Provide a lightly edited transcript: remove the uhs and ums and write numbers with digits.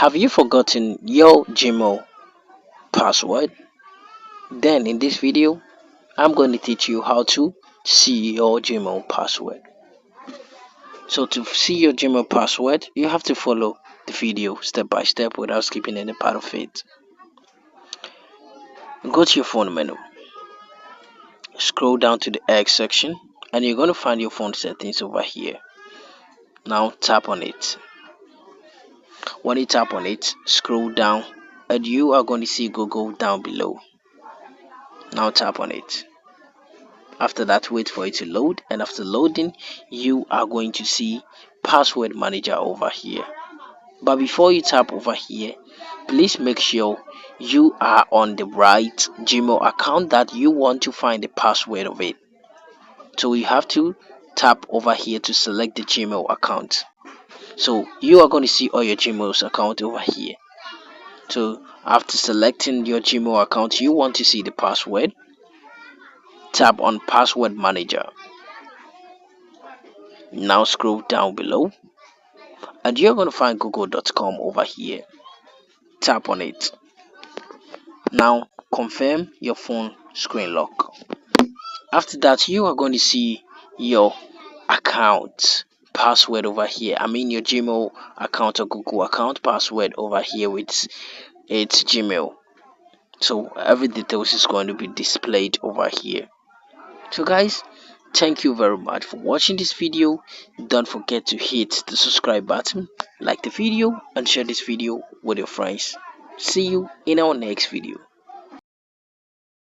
Have you forgotten your Gmail password? Then in this video, I'm going to teach you how to see your Gmail password. So to see your Gmail password, you have to follow the video step by step without skipping any part of it. Go to your phone menu, scroll down to the X section, and you're going to find your phone settings over here. Now tap on it. When you tap on it, scroll down and you are going to see Google down below. Now tap on it. After that, wait for it to load, and after loading, you are going to see password manager over here. But before you tap over here, please make sure you are on the right Gmail account that you want to find the password of it. So you have to tap over here to select the Gmail account. So you are going to see all your Gmail's account over here. So after selecting your Gmail account, you want to see the password. Tap on password manager. Now scroll down below and you're going to find google.com over here. Tap on it. Now confirm your phone screen lock. After that, you are going to see your account password over here. I mean your Gmail account or Google account password over here with its Gmail. So every details is going to be displayed over here. So guys, thank you very much for watching this video. Don't forget to hit the subscribe button, like the video, and share this video with your friends. See you in our next video.